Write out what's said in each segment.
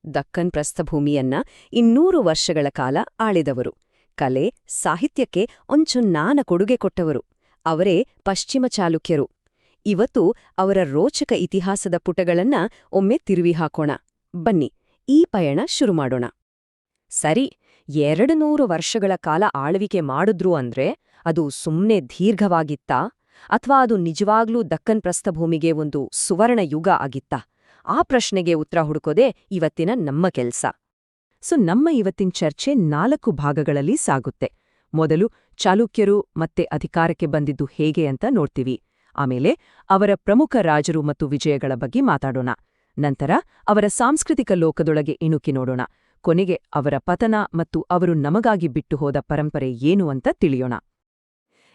ದಕ್ಕನ್ ಪ್ರಸ್ಥಭೂಮಿಯನ್ನ 200 ವರ್ಷಗಳ ಕಾಲ ಆಳಿದವರು. ಕಲೆ, ಸಾಹಿತ್ಯಕ್ಕೆ ಒಂಚೂನ್ನಾನ ಕೊಡುಗೆ ಕೊಟ್ಟವರು. ಅವರೇ ಪಶ್ಚಿಮ ಚಾಲುಕ್ಯರು. ಇವತ್ತು ಅವರ ರೋಚಕ ಇತಿಹಾಸದ ಪುಟಗಳನ್ನ ಒಮ್ಮೆ ತಿರುವಿ ಹಾಕೋಣ. ಬನ್ನಿ, ಈ ಪಯಣ ಶುರು ಮಾಡೋಣ. ಸರಿ, 200 ವರ್ಷಗಳ ಕಾಲ ಆಳ್ವಿಕೆ ಮಾಡಿದ್ರು ಅಂದ್ರೆ ಅದು ಸುಮ್ನೆ ದೀರ್ಘವಾಗಿತ್ತಾ? ಅಥವಾ ಅದು ನಿಜವಾಗ್ಲೂ ದಕ್ಕನ್ ಪ್ರಸ್ಥಭೂಮಿಗೆ ಒಂದು ಸುವರ್ಣ ಯುಗ ಆಗಿತ್ತಾ? ಆ ಪ್ರಶ್ನೆಗೆ ಉತ್ತರ ಹುಡುಕೋದೇ ಇವತ್ತಿನ ನಮ್ಮ ಕೆಲ್ಸ. ನಮ್ಮ ಇವತ್ತಿನ ಚರ್ಚೆ 4 ಭಾಗಗಳಲ್ಲಿ ಸಾಗುತ್ತೆ. ಮೊದಲು ಚಾಲುಕ್ಯರು ಮತ್ತೆ ಅಧಿಕಾರಕ್ಕೆ ಬಂದಿದ್ದು ಹೇಗೆ ಅಂತ ನೋಡ್ತೀವಿ. ಆಮೇಲೆ ಅವರ ಪ್ರಮುಖ ರಾಜರು ಮತ್ತು ವಿಜಯಗಳ ಬಗ್ಗೆ ಮಾತಾಡೋಣ. ನಂತರ ಅವರ ಸಾಂಸ್ಕೃತಿಕ ಲೋಕದೊಳಗೆ ಇಣುಕಿ ನೋಡೋಣ. ಕೊನೆಗೆ ಅವರ ಪತನ ಮತ್ತು ಅವರು ನಮಗಾಗಿ ಬಿಟ್ಟು ಹೋದ ಪರಂಪರೆ ಏನು ಅಂತ ತಿಳಿಯೋಣ.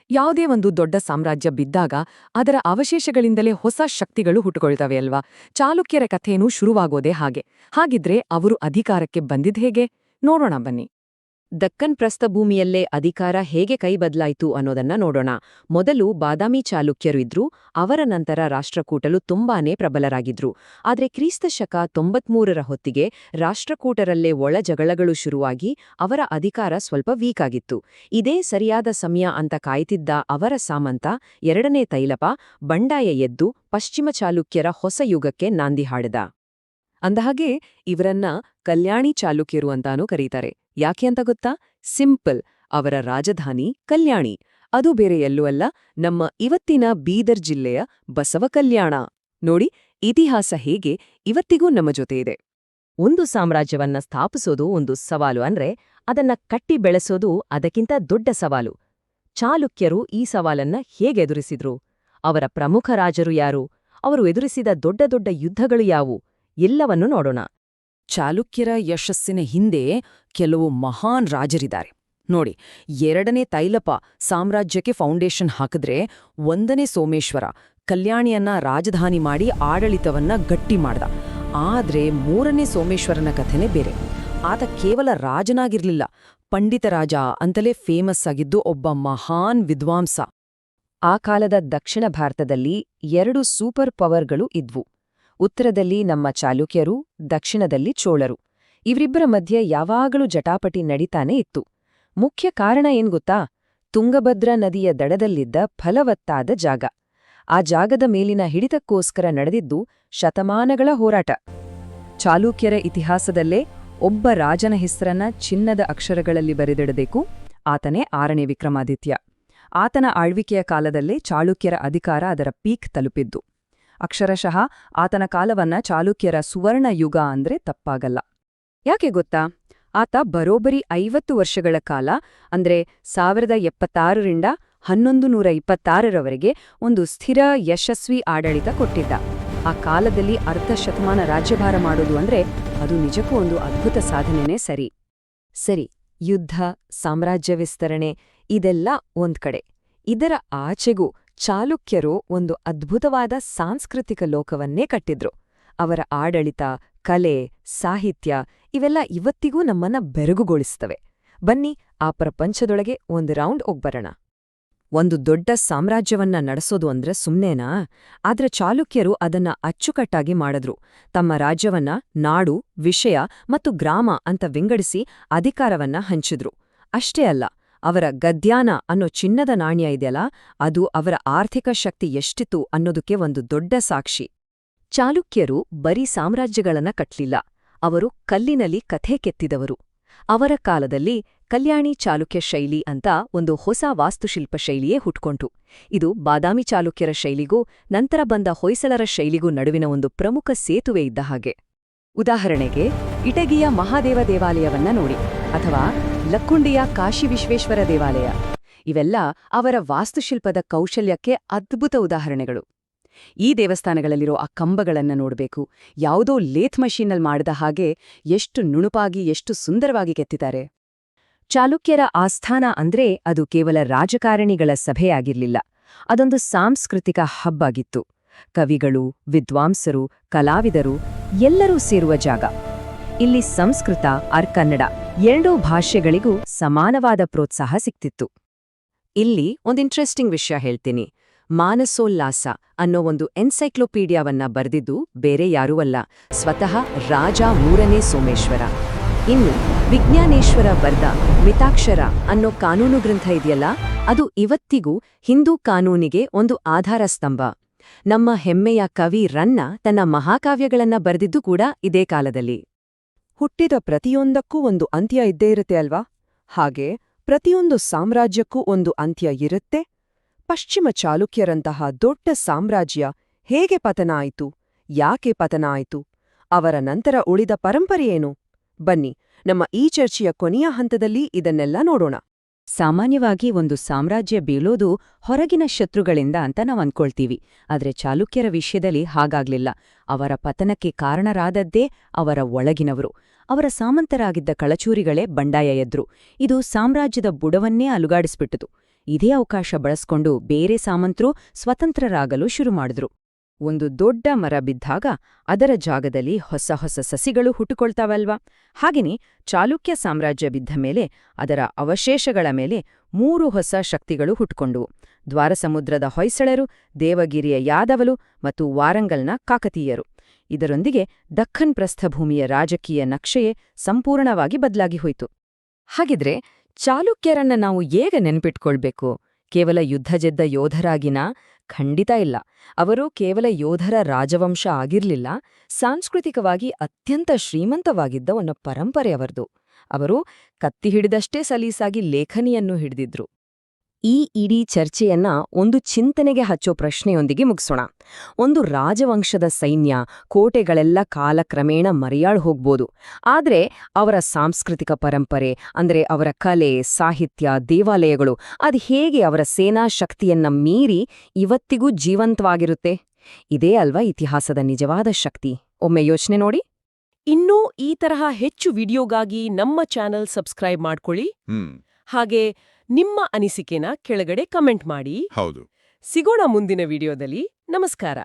ಯಾವುದೇ ಒಂದು ದೊಡ್ಡ ಸಾಮ್ರಾಜ್ಯ ಬಿದ್ದಾಗ ಅದರ ಅವಶೇಷಗಳಿಂದಲೇ ಹೊಸ ಶಕ್ತಿಗಳು ಹುಟ್ಟುಕೊಳ್ತವೆ ಅಲ್ವಾ? ಚಾಲುಕ್ಯರ ಕಥೆಯೂ ಶುರುವಾಗೋದೇ ಹಾಗೆ. ಹಾಗಿದ್ರೆ ಅವರು ಅಧಿಕಾರಕ್ಕೆ ಬಂದಿದ್ ಹೇಗೆ? ನೋಡೋಣ ಬನ್ನಿ. ದಕ್ಕನ್ ಪ್ರಸ್ಥಭೂಮಿಯಲ್ಲೇ ಅಧಿಕಾರ ಹೇಗೆ ಕೈ ಬದಲಾಯಿತು ಅನ್ನೋದನ್ನ ನೋಡೋಣ. ಮೊದಲು ಬಾದಾಮಿ ಚಾಲುಕ್ಯರು ಇದ್ರು. ಅವರ ನಂತರ ರಾಷ್ಟ್ರಕೂಟರು ತುಂಬಾನೇ ಪ್ರಬಲರಾಗಿದ್ರು. ಆದ್ರೆ ಕ್ರಿಸ್ತಶಕ 93ರ ಹೊತ್ತಿಗೆ ರಾಷ್ಟ್ರಕೂಟರಲ್ಲೇ ಒಳ ಜಗಳಗಳು ಶುರುವಾಗಿ ಅವರ ಅಧಿಕಾರ ಸ್ವಲ್ಪ ವೀಕ್ ಆಗಿತ್ತು. ಇದೇ ಸರಿಯಾದ ಸಮಯ ಅಂತ ಕಾಯ್ತಿದ್ದ ಅವರ ಸಾಮಂತ 2ನೇ ತೈಲಪ ಬಂಡಾಯ ಎದ್ದು ಪಶ್ಚಿಮ ಚಾಲುಕ್ಯರ ಹೊಸ ಯುಗಕ್ಕೆ ನಾಂದಿ ಹಾಡಿದ. ಅಂದಹಾಗೆ ಇವರನ್ನ ಕಲ್ಯಾಣಿ ಚಾಲುಕ್ಯರು ಅಂತಾನೂ ಕರೀತಾರೆ. ಯಾಕೆ ಅಂತ ಗೊತ್ತಾ? ಸಿಂಪಲ್, ಅವರ ರಾಜಧಾನಿ ಕಲ್ಯಾಣಿ. ಅದು ಬೇರೆ ಎಲ್ಲೂ ಅಲ್ಲ, ನಮ್ಮ ಇವತ್ತಿನ ಬೀದರ್ ಜಿಲ್ಲೆಯ ಬಸವಕಲ್ಯಾಣ. ನೋಡಿ, ಇತಿಹಾಸ ಹೇಗೆ ಇವತ್ತಿಗೂ ನಮ್ಮ ಜೊತೆ ಇದೆ. ಒಂದು ಸಾಮ್ರಾಜ್ಯವನ್ನ ಸ್ಥಾಪಿಸೋದು ಒಂದು ಸವಾಲು ಅಂದ್ರೆ ಅದನ್ನ ಕಟ್ಟಿ ಬೆಳೆಸೋದು ಅದಕ್ಕಿಂತ ದೊಡ್ಡ ಸವಾಲು. ಚಾಲುಕ್ಯರು ಈ ಸವಾಲನ್ನ ಹೇಗೆ ಎದುರಿಸಿದ್ರು? ಅವರ ಪ್ರಮುಖ ರಾಜರು ಯಾರು? ಅವರು ಎದುರಿಸಿದ ದೊಡ್ಡ ದೊಡ್ಡ ಯುದ್ಧಗಳು ಯಾವುವು? ಎಲ್ಲವನ್ನೂ ನೋಡೋಣ. ಚಾಲುಕ್ಯರ ಯಶಸ್ಸಿನ ಹಿಂದೆ ಕೆಲವು ಮಹಾನ್ ರಾಜರಿದ್ದಾರೆ. ನೋಡಿ, 2ನೇ ತೈಲಪ ಸಾಮ್ರಾಜ್ಯಕ್ಕೆ ಫೌಂಡೇಶನ್ ಹಾಕಿದ್ರೆ 1ನೇ ಸೋಮೇಶ್ವರ ಕಲ್ಯಾಣಿಯನ್ನ ರಾಜಧಾನಿ ಮಾಡಿ ಆಡಳಿತವನ್ನ ಗಟ್ಟಿ ಮಾಡ್ದ. ಆದ್ರೆ 3ನೇ ಸೋಮೇಶ್ವರನ ಕಥೆನೇ ಬೇರೆ. ಆತ ಕೇವಲ ರಾಜನಾಗಿರ್ಲಿಲ್ಲ, ಪಂಡಿತ ರಾಜ ಅಂತಲೇ ಫೇಮಸ್ ಆಗಿದ್ದು ಒಬ್ಬ ಮಹಾನ್ ವಿದ್ವಾಂಸ. ಆ ಕಾಲದ ದಕ್ಷಿಣ ಭಾರತದಲ್ಲಿ 2 ಸೂಪರ್ ಪವರ್ಗಳು ಇದ್ವು. ಉತ್ತರದಲ್ಲಿ ನಮ್ಮ ಚಾಲುಕ್ಯರು, ದಕ್ಷಿಣದಲ್ಲಿ ಚೋಳರು. ಇವರಿಬ್ಬರ ಮಧ್ಯೆ ಯಾವಾಗಲೂ ಜಟಾಪಟಿ ನಡೀತಾನೆ ಇತ್ತು. ಮುಖ್ಯ ಕಾರಣ ಏನ್ ಗೊತ್ತಾ? ತುಂಗಭದ್ರಾ ನದಿಯ ದಡದಲ್ಲಿದ್ದ ಫಲವತ್ತಾದ ಜಾಗ. ಆ ಜಾಗದ ಮೇಲಿನ ಹಿಡಿತಕ್ಕೋಸ್ಕರ ನಡೆದಿದ್ದು ಶತಮಾನಗಳ ಹೋರಾಟ. ಚಾಲುಕ್ಯರ ಇತಿಹಾಸದಲ್ಲೇ ಒಬ್ಬ ರಾಜನ ಹೆಸರನ್ನ ಚಿನ್ನದ ಅಕ್ಷರಗಳಲ್ಲಿ ಬರೆದಿಡಬೇಕು. ಆತನೇ 6ನೇ ವಿಕ್ರಮಾದಿತ್ಯ. ಆತನ ಆಳ್ವಿಕೆಯ ಕಾಲದಲ್ಲೇ ಚಾಲುಕ್ಯರ ಅಧಿಕಾರ ಅದರ ಪೀಕ್ ತಲುಪಿದ್ದು. ಅಕ್ಷರಶಃ ಆತನ ಕಾಲವನ್ನ ಚಾಲುಕ್ಯರ ಸುವರ್ಣ ಯುಗ ಅಂದ್ರೆ ತಪ್ಪಾಗಲ್ಲ. ಯಾಕೆ ಗೊತ್ತಾ? ಆತ ಬರೋಬ್ಬರಿ 50 ವರ್ಷಗಳ ಕಾಲ, ಅಂದ್ರೆ 1076ರಿಂದ 1126ರವರೆಗೆ ಒಂದು ಸ್ಥಿರ ಯಶಸ್ವಿ ಆಡಳಿತ ಕೊಟ್ಟಿದ್ದ. ಆ ಕಾಲದಲ್ಲಿ ಅರ್ಧ ಶತಮಾನ ರಾಜ್ಯಭಾರ ಮಾಡೋದು ಅಂದ್ರೆ ಅದು ನಿಜಕ್ಕೂ ಒಂದು ಅದ್ಭುತ ಸಾಧನೆನೇ ಸರಿ. ಯುದ್ಧ, ಸಾಮ್ರಾಜ್ಯ ವಿಸ್ತರಣೆ ಇದೆಲ್ಲ ಒಂದ್ ಕಡೆ. ಇದರ ಆಚೆಗೂ ಚಾಲುಕ್ಯರು ಒಂದು ಅದ್ಭುತವಾದ ಸಾಂಸ್ಕೃತಿಕ ಲೋಕವನ್ನೇ ಕಟ್ಟಿದ್ರು. ಅವರ ಆಡಳಿತ, ಕಲೆ, ಸಾಹಿತ್ಯ ಇವೆಲ್ಲ ಇವತ್ತಿಗೂ ನಮ್ಮನ್ನ ಬೆರಗುಗೊಳಿಸ್ತವೆ. ಬನ್ನಿ, ಆ ಪ್ರಪಂಚದೊಳಗೆ ಒಂದು ರೌಂಡ್ ಹೋಗ್ಬರೋಣ. ಒಂದು ದೊಡ್ಡ ಸಾಮ್ರಾಜ್ಯವನ್ನ ನಡೆಸೋದು ಅಂದ್ರೆ ಸುಮ್ನೇನಾ? ಆದ್ರೆ ಚಾಲುಕ್ಯರು ಅದನ್ನ ಅಚ್ಚುಕಟ್ಟಾಗಿ ಮಾಡಿದ್ರು. ತಮ್ಮ ರಾಜ್ಯವನ್ನ ನಾಡು, ವಿಷಯ ಮತ್ತು ಗ್ರಾಮ ಅಂತ ವಿಂಗಡಿಸಿ ಅಧಿಕಾರವನ್ನ ಹಂಚಿದ್ರು. ಅಷ್ಟೇ ಅಲ್ಲ, ಅವರ ಗದ್ಯಾನ ಅನ್ನೋ ಚಿನ್ನದ ನಾಣ್ಯ ಇದೆಯಲ್ಲ, ಅದು ಅವರ ಆರ್ಥಿಕ ಶಕ್ತಿ ಎಷ್ಟಿತ್ತು ಅನ್ನೋದಕ್ಕೆ ಒಂದು ದೊಡ್ಡ ಸಾಕ್ಷಿ. ಚಾಲುಕ್ಯರು ಬರೀ ಸಾಮ್ರಾಜ್ಯಗಳನ್ನ ಕಟ್ಲಿಲ್ಲ, ಅವರು ಕಲ್ಲಿನಲ್ಲಿ ಕಥೆ ಕೆತ್ತಿದವರು. ಅವರ ಕಾಲದಲ್ಲಿ ಕಲ್ಯಾಣಿ ಚಾಲುಕ್ಯ ಶೈಲಿ ಅಂತ ಒಂದು ಹೊಸ ವಾಸ್ತುಶಿಲ್ಪ ಶೈಲಿಯೇ ಹುಟ್ಕೊಂತು. ಇದು ಬಾದಾಮಿ ಚಾಲುಕ್ಯರ ಶೈಲಿಗೂ ನಂತರ ಬಂದ ಹೊಯ್ಸಳರ ಶೈಲಿಗೂ ನಡುವಿನ ಒಂದು ಪ್ರಮುಖ ಸೇತುವೆ ಇದ್ದ ಹಾಗೆ. ಉದಾಹರಣೆಗೆ, ಇಟಗಿಯ ಮಹಾದೇವ ದೇವಾಲಯವನ್ನ ನೋಡಿ, ಅಥವಾ ಲಕ್ಕುಂಡಿಯ ಕಾಶಿ ವಿಶ್ವೇಶ್ವರ ದೇವಾಲಯ. ಇವೆಲ್ಲ ಅವರ ವಾಸ್ತುಶಿಲ್ಪದ ಕೌಶಲ್ಯಕ್ಕೆ ಅದ್ಭುತ ಉದಾಹರಣೆಗಳು. ಈ ದೇವಸ್ಥಾನಗಳಲ್ಲಿರೋ ಆ ಕಂಬಗಳನ್ನ ನೋಡ್ಬೇಕು. ಯಾವುದೋ ಲೇಥ್ ಮಷೀನಲ್ಲಿ ಮಾಡಿದ ಹಾಗೆ ಎಷ್ಟು ನುಣುಪಾಗಿ, ಎಷ್ಟು ಸುಂದರವಾಗಿ ಕೆತ್ತಿದ್ದಾರೆ. ಚಾಲುಕ್ಯರ ಆಸ್ಥಾನ ಅಂದ್ರೆ ಅದು ಕೇವಲ ರಾಜಕಾರಣಿಗಳ ಸಭೆಯಾಗಿರ್ಲಿಲ್ಲ, ಅದೊಂದು ಸಾಂಸ್ಕೃತಿಕ ಹಬ್ ಆಗಿತ್ತು. ಕವಿಗಳು, ವಿದ್ವಾಂಸರು, ಕಲಾವಿದರು ಎಲ್ಲರೂ ಸೇರುವ ಜಾಗ. ಇಲ್ಲಿ ಸಂಸ್ಕೃತ ಕನ್ನಡ ಎರಡೂ ಭಾಷೆಗಳಿಗೂ ಸಮಾನವಾದ ಪ್ರೋತ್ಸಾಹ ಸಿಕ್ತಿತ್ತು. ಇಲ್ಲಿ ಒಂದು ಇಂಟ್ರೆಸ್ಟಿಂಗ್ ವಿಷಯ ಹೇಳ್ತೀನಿ. ಮಾನಸೋಲ್ಲಾಸ ಅನ್ನೋ ಒಂದು ಎನ್ಸೈಕ್ಲೋಪೀಡಿಯಾವನ್ನ ಬರೆದಿದ್ದು ಬೇರೆ ಯಾರೂ ಅಲ್ಲ, ಸ್ವತಃ ರಾಜ ಮೂರನೇ ಸೋಮೇಶ್ವರ. ಇನ್ನು ವಿಜ್ಞಾನೇಶ್ವರ ಬರೆದ ಮಿತಾಕ್ಷರ ಅನ್ನೋ ಕಾನೂನು ಗ್ರಂಥ ಇದೆಯಲ್ಲ, ಅದು ಇವತ್ತಿಗೂ ಹಿಂದೂ ಕಾನೂನಿಗೆ ಒಂದು ಆಧಾರ ಸ್ತಂಭ. ನಮ್ಮ ಹೆಮ್ಮೆಯ ಕವಿ ರನ್ನ ತನ್ನ ಮಹಾಕಾವ್ಯಗಳನ್ನ ಬರೆದಿದ್ದು ಕೂಡ ಇದೇ ಕಾಲದಲ್ಲಿ. ಹುಟ್ಟಿದ ಪ್ರತಿಯೊಂದಕ್ಕೂ ಒಂದು ಅಂತ್ಯ ಇದ್ದೇ ಇರುತ್ತೆ ಅಲ್ವಾ? ಹಾಗೆ ಪ್ರತಿಯೊಂದು ಸಾಮ್ರಾಜ್ಯಕ್ಕೂ ಒಂದು ಅಂತ್ಯ ಇರುತ್ತೆ. ಪಶ್ಚಿಮ ಚಾಲುಕ್ಯರಂತಹ ದೊಡ್ಡ ಸಾಮ್ರಾಜ್ಯ ಹೇಗೆ ಪತನ ಆಯಿತು, ಯಾಕೆ ಪತನ ಆಯಿತು, ಅವರ ನಂತರ ಉಳಿದ ಪರಂಪರೆಯೇನು? ಬನ್ನಿ, ನಮ್ಮ ಈ ಚರ್ಚೆಯ ಕೊನೆಯ ಹಂತದಲ್ಲಿ ಇದನ್ನೆಲ್ಲ ನೋಡೋಣ. ಸಾಮಾನ್ಯವಾಗಿ ಒಂದು ಸಾಮ್ರಾಜ್ಯ ಬೀಳೋದು ಹೊರಗಿನ ಶತ್ರುಗಳಿಂದ ಅಂತ ನಾವು ಅಂದ್ಕೊಳ್ತೀವಿ. ಆದ್ರೆ ಚಾಲುಕ್ಯರ ವಿಷಯದಲ್ಲಿ ಹಾಗಾಗ್ಲಿಲ್ಲ. ಅವರ ಪತನಕ್ಕೆ ಕಾರಣರಾದದ್ದೇ ಅವರ ಒಳಗಿನವರು. ಅವರ ಸಾಮಂತರಾಗಿದ್ದ ಕಳಚೂರಿಗಳೇ ಬಂಡಾಯ ಎದ್ರು. ಇದು ಸಾಮ್ರಾಜ್ಯದ ಬುಡವನ್ನೇ ಅಲುಗಾಡಿಸ್ಬಿಟ್ಟಿತು. ಇದೇ ಅವಕಾಶ ಬಳಸ್ಕೊಂಡು ಬೇರೆ ಸಾಮಂತರು ಸ್ವತಂತ್ರರಾಗಲು ಶುರು ಮಾಡಿದ್ರು. ಒಂದು ದೊಡ್ಡ ಮರ ಬಿದ್ದಾಗ ಅದರ ಜಾಗದಲ್ಲಿ ಹೊಸ ಹೊಸ ಸಸಿಗಳು ಹುಟ್ಟುಕೊಳ್ತಾವಲ್ವಾ? ಹಾಗೆಯೇ ಚಾಲುಕ್ಯ ಸಾಮ್ರಾಜ್ಯ ಬಿದ್ದ ಮೇಲೆ ಅದರ ಅವಶೇಷಗಳ ಮೇಲೆ 3 ಹೊಸ ಶಕ್ತಿಗಳು ಹುಟ್ಟುಕೊಂಡುವು. ದ್ವಾರಸಮುದ್ರದ ಹೊಯ್ಸಳರು, ದೇವಗಿರಿಯ ಯಾದವಲು ಮತ್ತು ವಾರಂಗಲ್ನ ಕಾಕತೀಯರು. ಇದರೊಂದಿಗೆ ದಖ್ಖನ್ ಪ್ರಸ್ಥಭೂಮಿಯ ರಾಜಕೀಯ ನಕ್ಷೆಯೇ ಸಂಪೂರ್ಣವಾಗಿ ಬದಲಾಗಿ ಹೋಯಿತು. ಹಾಗಿದ್ರೆ ಚಾಲುಕ್ಯರನ್ನ ನಾವು ಹೇಗೆ ನೆನ್ಪಿಟ್ಕೊಳ್ಬೇಕು? ಕೇವಲ ಯುದ್ಧಗೆದ್ದ ಯೋಧರಾಗಿನಾ? ಖಂಡಿತ ಇಲ್ಲ. ಅವರು ಕೇವಲ ಯೋಧರ ರಾಜವಂಶ ಆಗಿರ್ಲಿಲ್ಲ, ಸಾಂಸ್ಕೃತಿಕವಾಗಿ ಅತ್ಯಂತ ಶ್ರೀಮಂತವಾಗಿದ್ದ ಒಂದು ಪರಂಪರೆ ಅವರದು. ಅವರು ಕತ್ತಿ ಹಿಡಿದಷ್ಟೇ ಸಲೀಸಾಗಿ ಲೇಖನಿಯನ್ನು ಹಿಡಿದಿದ್ರು. ಈ ಇಡೀ ಚರ್ಚೆಯನ್ನ ಒಂದು ಚಿಂತನೆಗೆ ಹಚ್ಚೋ ಪ್ರಶ್ನೆಯೊಂದಿಗೆ ಮುಗಿಸೋಣ. ಒಂದು ರಾಜವಂಶದ ಸೈನ್ಯ, ಕೋಟೆಗಳೆಲ್ಲ ಕಾಲಕ್ರಮೇಣ ಮರೆಯಾಳು ಹೋಗ್ಬೋದು. ಆದ್ರೆ ಅವರ ಸಾಂಸ್ಕೃತಿಕ ಪರಂಪರೆ, ಅಂದ್ರೆ ಅವರ ಕಲೆ, ಸಾಹಿತ್ಯ, ದೇವಾಲಯಗಳು, ಅದು ಹೇಗೆ ಅವರ ಸೇನಾ ಶಕ್ತಿಯನ್ನ ಮೀರಿ ಇವತ್ತಿಗೂ ಜೀವಂತವಾಗಿರುತ್ತೆ? ಇದೇ ಅಲ್ವಾ ಇತಿಹಾಸದ ನಿಜವಾದ ಶಕ್ತಿ. ಒಮ್ಮೆ ಯೋಚನೆ ನೋಡಿ. ಇನ್ನೂ ಈ ತರಹ ಹೆಚ್ಚು ವಿಡಿಯೋಗಾಗಿ ನಮ್ಮ ಚಾನೆಲ್ ಸಬ್ಸ್ಕ್ರೈಬ್ ಮಾಡ್ಕೊಳ್ಳಿ. ಹಾಗೆ ನಿಮ್ಮ ಅನಿಸಿಕೆನ ಕೆಳಗಡೆ ಕಮೆಂಟ್ ಮಾಡಿ. ಹೌದು. ಸಿಗೋಣ ಮುಂದಿನ ವಿಡಿಯೋದಲ್ಲಿ. ನಮಸ್ಕಾರ.